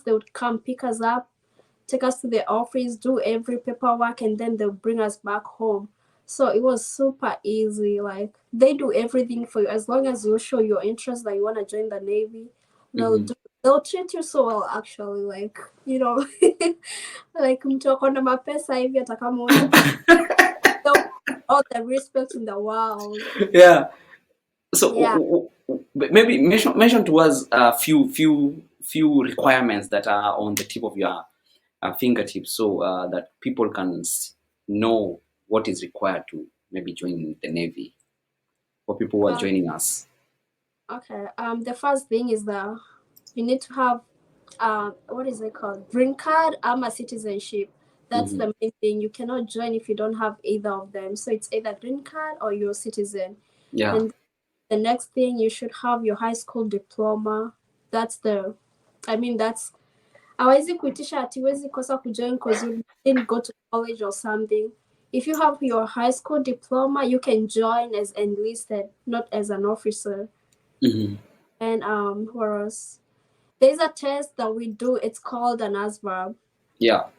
they would come pick us up, take us to the office, do every paperwork, and then they'll bring us back home. So it was super easy. Like, they do everything for you as long as you show your interest that you want to join the Navy. They'll treat you so well, actually. Like, you know, like mtu ako na mapesa hivi hata kama all the respect in the world. Yeah. So yeah. Maybe mention to us a few requirements that are on the tip of your fingertips, so that people can know what is required to maybe join the Navy for people who are joining us. Okay. The first thing is that you need to have what is it called? Green card or citizenship. That's the main thing. You cannot join if you don't have either of them. So it's either green card or you're a citizen. Yeah. And the next thing, you should have your high school diploma. That's hawezi kuitisha hatiwezi kosa kujoin because you didn't go to college or something. If you have your high school diploma, you can join as enlisted, not as an officer. And what else? There's a test that we do. It's called an ASVAB. Yeah.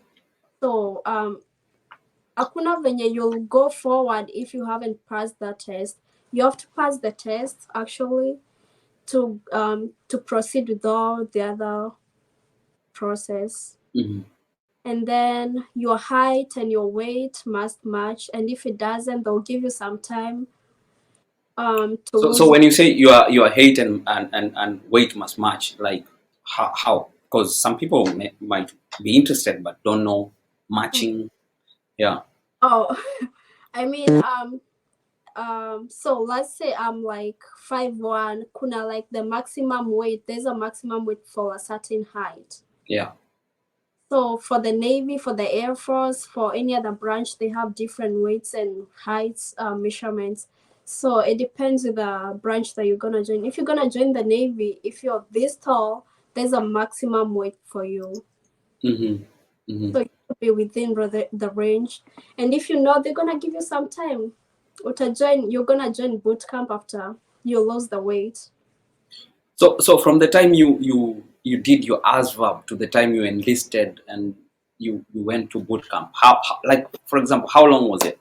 So hakuna venye you'll go forward if you haven't passed that test. You have to pass the test actually to proceed with all the other process. And then your height and your weight must match. And if it doesn't, they'll give you some time. So when you say your height and weight must match, like how? Because some people might be interested but don't know matching. Yeah. Oh, I mean, so let's say I'm like 5'1", kuna like the maximum weight. There's a maximum weight for a certain height. Yeah. So for the Navy, for the Air Force, for any other branch, they have different weights and heights measurements. So it depends with the branch that you're gonna join. If you're gonna join the Navy, if you're this tall, there's a maximum weight for you. So you should be within the range. And if you know, they're gonna give you some time. You're gonna join boot camp after you lose the weight. So from the time you did your ASVAB to the time you enlisted and you went to boot camp, how like for example, how long was it?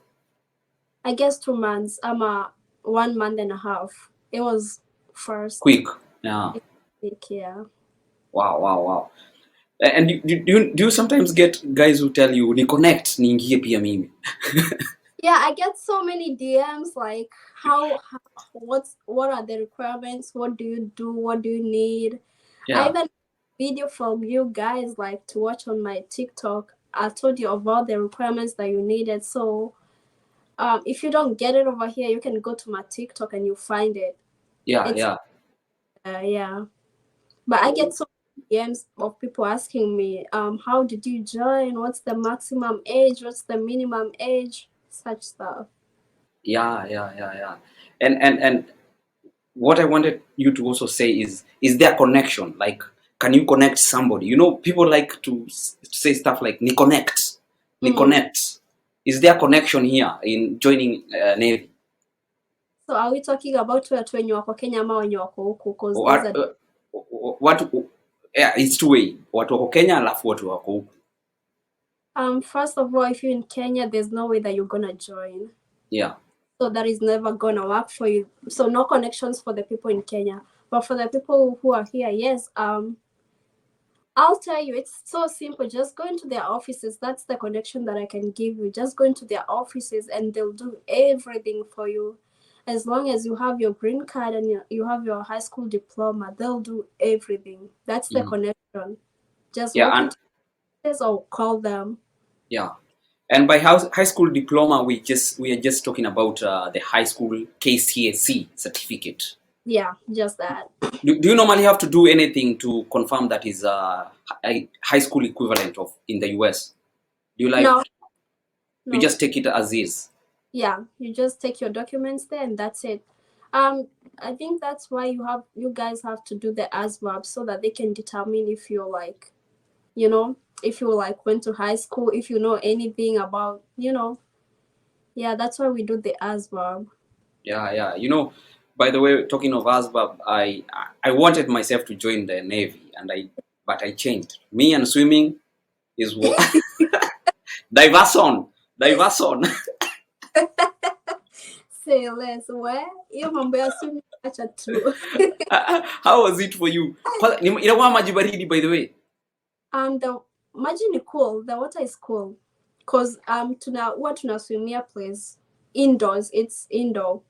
I guess 2 months. 1 month and a half. It was first. Quick. Yeah. Quick, yeah. Wow. And do you sometimes get guys who tell you Reconnect niingie pia mimi? Yeah, I get so many DMs like what are the requirements? What do you do? What do you need? Yeah. I even video from you guys like to watch on my TikTok. I told you about the requirements that you needed. So if you don't get it over here, you can go to my TikTok and you find it. Yeah. Yeah. But I get so many DMs of people asking me, how did you join? What's the maximum age? What's the minimum age? Such stuff. Yeah. And what I wanted you to also say is there connection? Like, can you connect somebody? You know, people like to say stuff like ni connect. Is there connection here in joining Navy? So are we talking about watu wenye wako Kenya ama wenye wako huku? It's two way. Watu wako Kenya alafu watu wako huku. First of all, if you're in Kenya, there's no way that you're gonna join. Yeah. So that is never gonna work for you. So no connections for the people in Kenya. But for the people who are here, yes. I'll tell you, it's so simple. Just go into their offices. That's the connection that I can give you. Just go into their offices and they'll do everything for you. As long as you have your green card and you have your high school diploma, they'll do everything. That's the connection. Just walk into this or call them. Yeah. And by high school diploma, we are just talking about the high school KCSE certificate. Yeah, just that. Do you normally have to do anything to confirm that is a high school equivalent of in the US? Do you like? No. You just take it as is. Yeah, you just take your documents there and that's it. I think that's why you guys have to do the ASVAB so that they can determine if you're like, you know, if you like went to high school, if you know anything about, you know. Yeah, that's why we do the ASVAB. Yeah. You know, by the way, talking of ASVAB, I wanted myself to join the Navy and but I changed. Me and swimming is what. Diverse on. Say less. Where? Hiyo mambo ya swimming acha tu. How was it for you? Inakuwa maji baridi, by the way. The maji ni cool. The water is cool. Cause tuna swimia place indoors. It's indoor.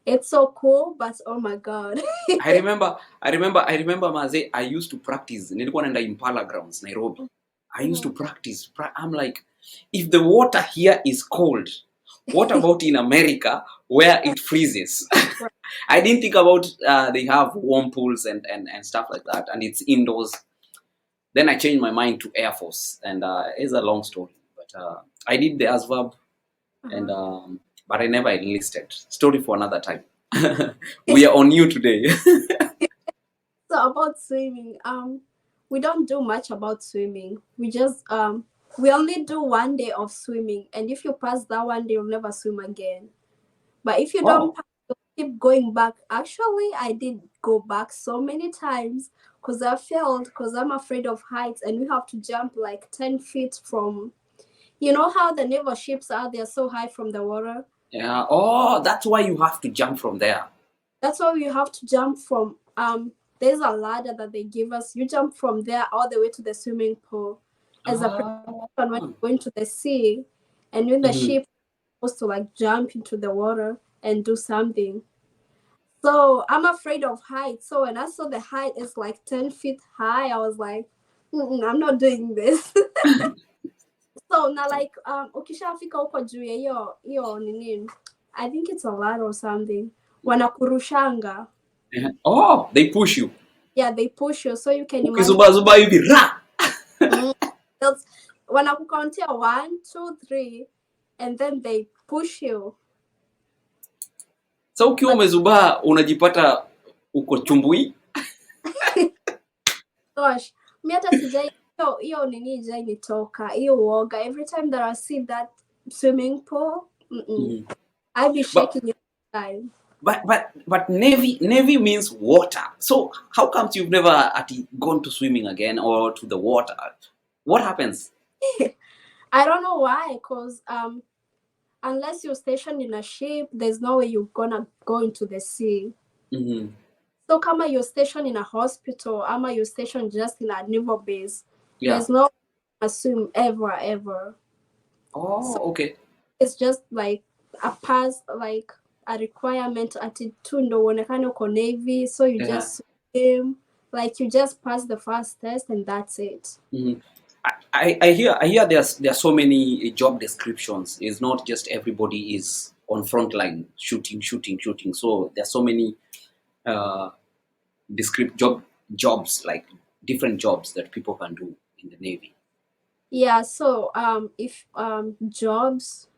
It's so cool, but oh my god. I remember Maze, I used to practice. Nilikuwa naenda Impala grounds, Nairobi. I used to practice. I'm like, if the water here is cold, what about in America where it freezes? I didn't think about they have warm pools and stuff like that, and it's indoors. Then I changed my mind to Air Force, and it's a long story. But I did the ASVAB, and but I never enlisted. Story for another time. We are on you today. So about swimming, we don't do much about swimming. We just we only do 1 day of swimming, and if you pass that 1 day, you'll never swim again. But if you don't pass, you'll keep going back. Actually, I did go back so many times because I failed because I'm afraid of heights, and we have to jump like 10 feet from. You know how the naval ships are? They're so high from the water. Yeah. Oh, that's why you have to jump from there. That's why you have to jump from. There's a ladder that they give us. You jump from there all the way to the swimming pool as a precaution when you're going to the sea, and when the ship is supposed to like jump into the water and do something. So I'm afraid of heights. So when I saw the height is like 10 feet high, I was like, I'm not doing this. So now like ukishafika huko juu ya hiyo nini, I think it's a ladder or something. Wanakurushanga. Oh, they push you. Yeah, they push you, so you can imagine. Zuba hivi ra. Wanakucountia 1, 2, 3, and then they push you. So ukiwa umezuba unajipata uko chumbui. Gosh, mimi hata sijai hiyo nini jai nitoka. Hiyo uoga. Every time that I see that swimming pool, I'd be shaking every time. But Navy means water. So how comes you've never gone to swimming again or to the water? What happens? I don't know why, because unless you're stationed in a ship, there's no way you're gonna go into the sea. So kama you're stationed in a hospital, ama you're stationed just in a naval base, there's no assume ever. Oh, so okay. It's just like a pass, like a requirement ati tu ndo uonekane uko Navy, so you just swim, like you just pass the first test and that's it. I hear there are so many job descriptions. It's not just everybody is on front line shooting. So there are so many jobs, like different jobs that people can do in the Navy. Yeah, so if jobs,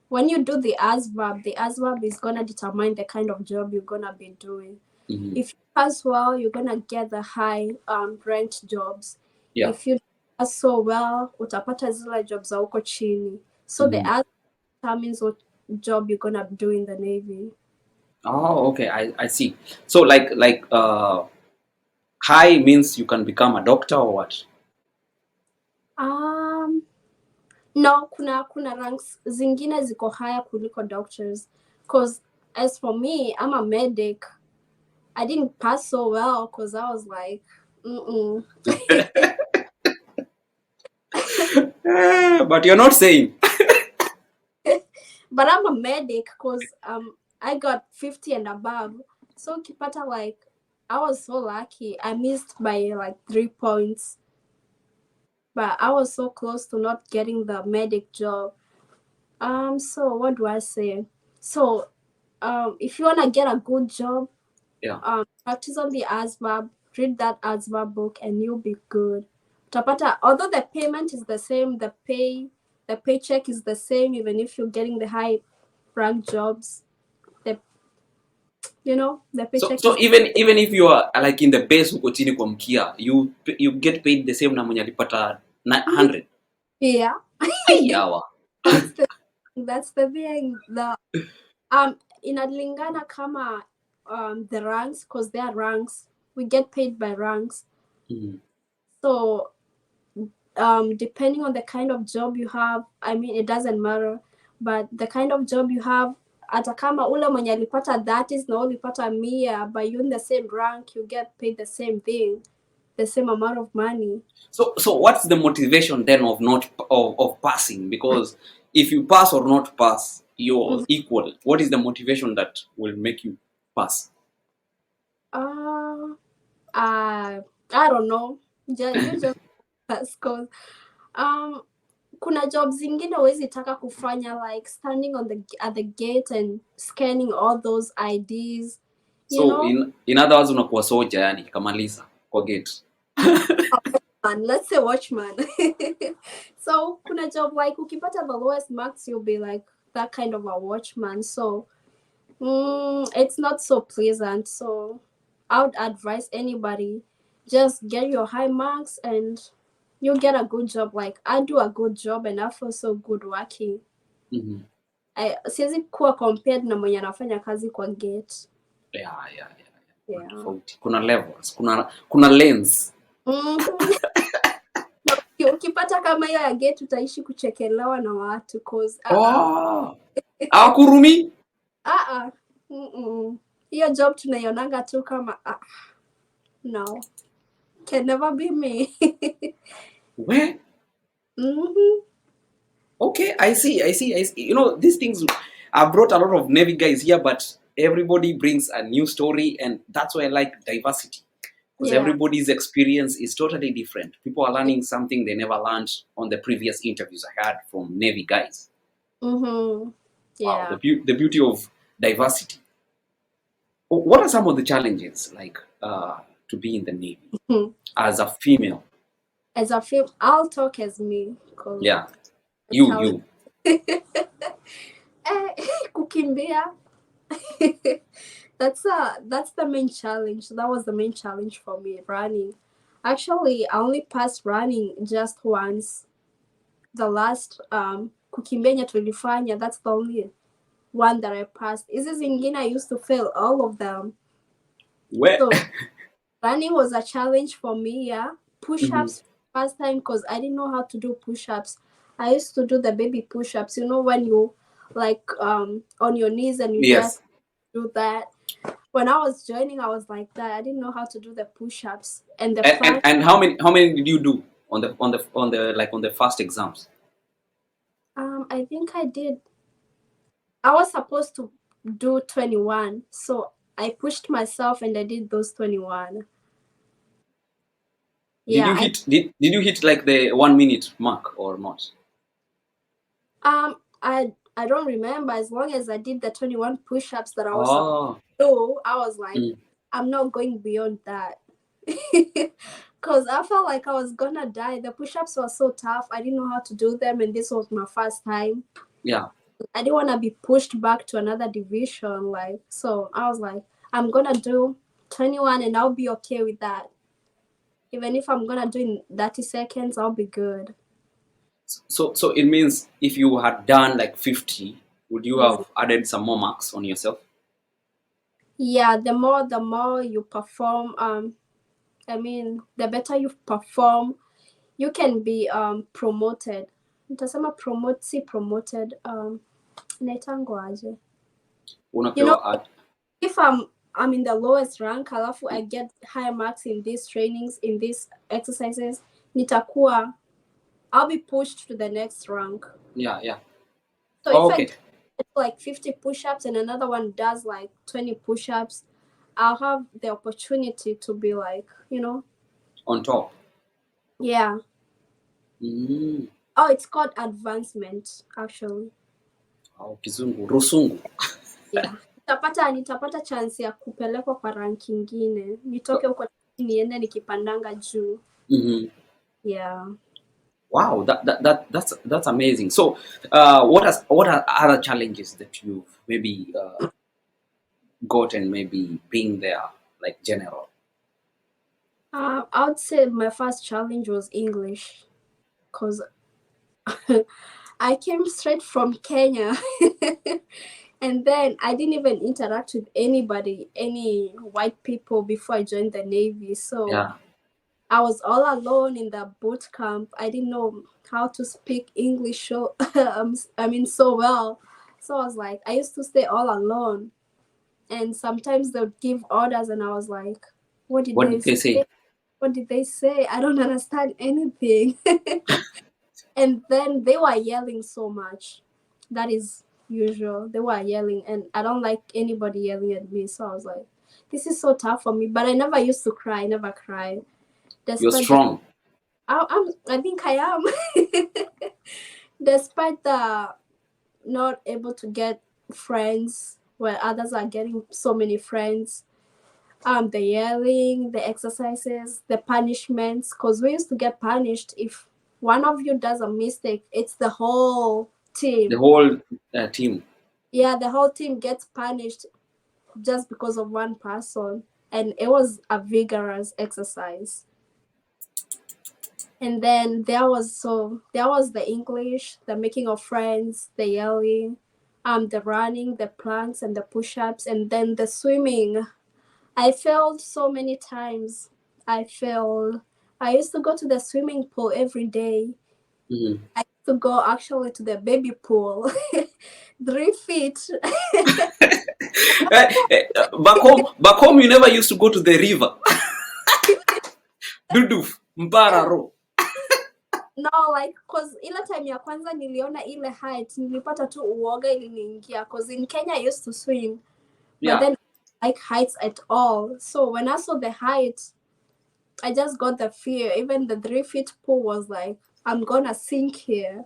when you do the ASVAB is gonna determine the kind of job you're gonna be doing. If you pass well, you're gonna get the high ranked jobs. If you pass so well, utapata zile jobs za uko chini. So the ASVAB determines what job you're gonna do in the Navy. Oh, okay, I see. So like high means you can become a doctor or what? No, kuna ranks zingine ziko higher kuliko doctors. Because as for me, I'm a medic. I didn't pass so well because I was like, But you're not saying. But I'm a medic because I got 50 and above. So kipata, like, I was so lucky. I missed by like 3 points. But I was so close to not getting the medic job. So what do I say? So if you wanna get a good job, practice on the ASVAB, read that ASVAB book, and you'll be good. Tapata, although the payment is the same, the paycheck is the same, even if you're getting the high rank jobs. The paycheck. So even if you are like in the base uko chini kwa mkia, you get paid the same na mwenye alipata 100. Yeah. Yawa. That's the thing. The inalingana kama the ranks, because there are ranks. We get paid by ranks. So depending on the kind of job you have, I mean, it doesn't matter, but the kind of job you have, hata kama ule mwenye alipata 30s na ulipata 100, but you in the same rank, you get paid the same thing, the same amount of money. So what's the motivation then of passing? Because if you pass or not pass, you're equal. What is the motivation that will make you pass? I don't know. You just pass, cause kuna jobs zingine huwezi taka kufanya, like standing at the gate and scanning all those IDs. You know? in other words, unakuwa soja yani kamaliza kwa gate. Let's say watchman. So kuna job like ukipata the lowest marks, you'll be like that kind of a watchman. So it's not so pleasant. So I would advise anybody, just get your high marks and you'll get a good job. Like I do a good job and I feel so good working. Siwezi kuwa compared na mwenye anafanya kazi kwa gate. Yeah. Kuna levels, kuna lanes. Ukipata kama hiyo ya gate utaishi kuchekelewa na watu, cause akurumi. Hiyo job tunaionanga tu kama no, can never be me. Where? Okay, I see. You know, these things, I brought a lot of Navy guys here, but everybody brings a new story, and that's why I like diversity. Because everybody's experience is totally different. People are learning something they never learned on the previous interviews I had from Navy guys. Yeah. Wow, the beauty of diversity. What are some of the challenges, like, to be in the Navy as a female? As a female, I'll talk as me. Yeah, you. Kukimbia. That's the main challenge. That was the main challenge for me, running. Actually, I only passed running just once. The last kukimbia tulifanya, that's the only one that I passed. Hizi zingine I used to fail all of them. So running was a challenge for me. Yeah, push-ups first time, because I didn't know how to do push-ups. I used to do the baby push-ups. You know, when you like on your knees and you just do that. When I was joining, I was like that. I didn't know how to do the push-ups and the and how many did you do on the first exams? I think I did. I was supposed to do 21, so I pushed myself and I did those 21. Yeah. Did you hit like the 1 minute mark or not? I don't remember. As long as I did the 21 push-ups that I was supposed to do, I was like, I'm not going beyond that. Because I felt like I was gonna die. The push-ups were so tough. I didn't know how to do them, and this was my first time. Yeah. I didn't want to be pushed back to another division. So I was like, I'm gonna do 21 and I'll be okay with that. Even if I'm gonna do in 30 seconds, I'll be good. So it means if you had done like 50, would you have added some more marks on yourself? Yeah, the more you perform, I mean, the better you perform, you can be promoted. Nitasema promoted. Naitangwaje? You know, if I'm in the lowest rank, alafu I get higher marks in these trainings, in these exercises, I'll be pushed to the next rank. Yeah. So if I do like 50 push-ups and another one does like 20 push-ups, I'll have the opportunity to be like, on top. Yeah. Oh, it's called advancement, actually. Kizungu, rusungu. Yeah. Nitapata chance ya kupelekwa kwa rank ingine. Nitoke huko niende nikipandanga juu. Yeah. Wow, that's amazing. So, what are other challenges that you've maybe gotten, maybe being there, like general? I would say my first challenge was English, because I came straight from Kenya, and then I didn't even interact with anybody, any white people before I joined the Navy. So I was all alone in the boot camp. I didn't know how to speak English so so well. So I was like, I used to stay all alone. And sometimes they would give orders and I was like, what did What they did they say? say? What did they say? I don't understand anything. And then they were yelling so much. That is usual. They were yelling and I don't like anybody yelling at me. So I was like, this is so tough for me. But I never used to cry. I never cried. You're Despite the strong. I think I am. Despite the not able to get friends where others are getting so many friends, the yelling, the exercises, the punishments, because we used to get punished if one of you does a mistake, it's the whole The team. whole team. Yeah, the whole team gets punished just because of one person. And it was a vigorous exercise. And then there was the English, the making of friends, the yelling, the running, the planks and the push-ups, and then the swimming. I failed so many times. I failed. I used to go to the swimming pool every day. Mm-hmm. I used to go actually to the baby pool, 3 feet. Back home, you never used to go to the river. Duduf, Mpararo. No, like, cause ile time ya kwanza niliona ile height, nilipata tu uoga iliniingia. Cause in Kenya I used to swim, but then I like heights at all. So when I saw the height, I just got the fear. Even the 3 feet pool was like, I'm gonna sink here.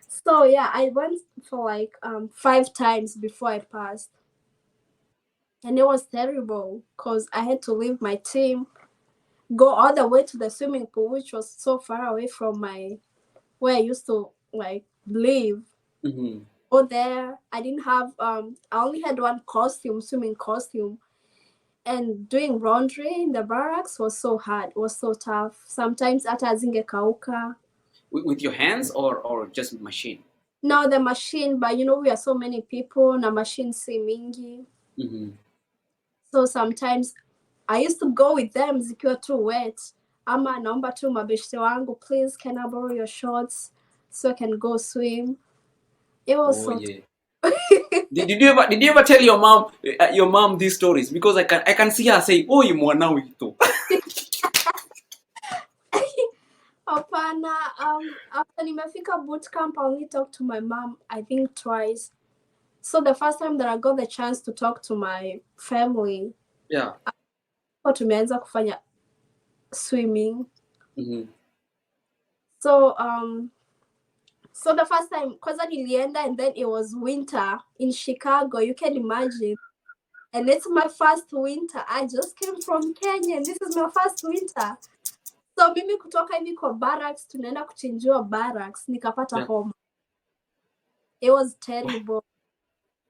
So yeah, I went for like 5 times before I passed. And it was terrible because I had to leave my team, go all the way to the swimming pool, which was so far away from where I used to like live. Mm-hmm. Go there. I didn't have I only had one costume, swimming costume. And doing laundry in the barracks was so hard, was so tough. Sometimes hata 𝐿𝑍𝑖ngekauka. With your hands or just machine? No, the machine, but we are so many people, na machine si mingi. Mm-hmm. So sometimes I used to go with them zikiwa too wet. Ama naomba tu mabeshte wangu, please, can I borrow your shorts so I can go swim? It was so yeah. Did you ever tell your mom these stories? Because I can see her say, "Oh, you mwana wito." Hapana, after nimefika boot camp, I only talked to my mom, I think twice. So the first time that I got the chance to talk to my family, Yeah. tumeanza kufanya swimming. Mm-hmm. So so the first time, kwanza nilienda and then it was winter in Chicago, you can imagine. And it's my first winter. I just came from Kenya and this is my first winter. So mimi kutoka hivi kwa Barracks, tunaenda kuchinjiwa Barracks, nikapata homa. It was terrible.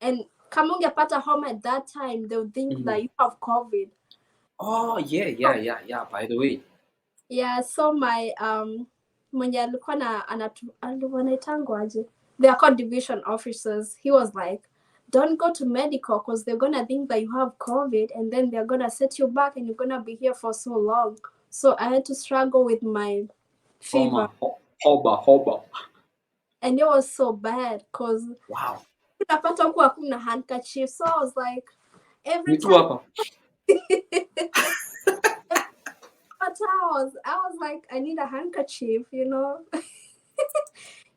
And kama ungepata home at that time, they would think that you have COVID. Oh, yeah, by the way. Yeah, so my mwenye alikuwa wanaitangwa aje? They are called division officers. He was like, don't go to medical because they're gonna think that you have COVID and then they're gonna set you back and you're gonna be here for so long. So I had to struggle with my fever. Hoba. And it was so bad because wow. unapata huku hakuna handkerchief. So I was like, every time towels, I was like, I need a handkerchief,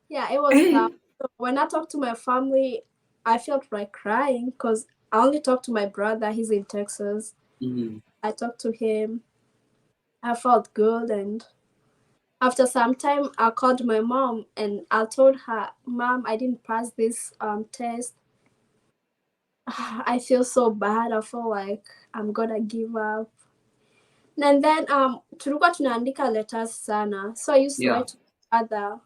Yeah, it was tough. So when I talked to my family, I felt like crying because I only talked to my brother. He's in Texas. Mm-hmm. I talked to him. I felt good. And after some time, I called my mom and I told her, Mom, I didn't pass this test. I feel so bad. I feel like I'm gonna give up. And then tulikuwa tunaandika letters sana. So I used to write to my father,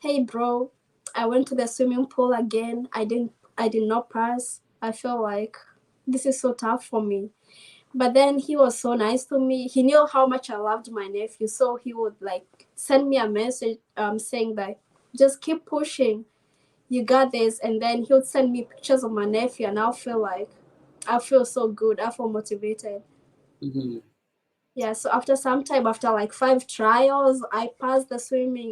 hey bro, I went to the swimming pool again. I did not pass. I feel like this is so tough for me. But then he was so nice to me. He knew how much I loved my nephew. So he would like send me a message saying that just keep pushing. You got this. And then he would send me pictures of my nephew and I feel so good. I feel motivated. Mm-hmm. Yeah, so after some time, after like 5 trials, I passed the swimming,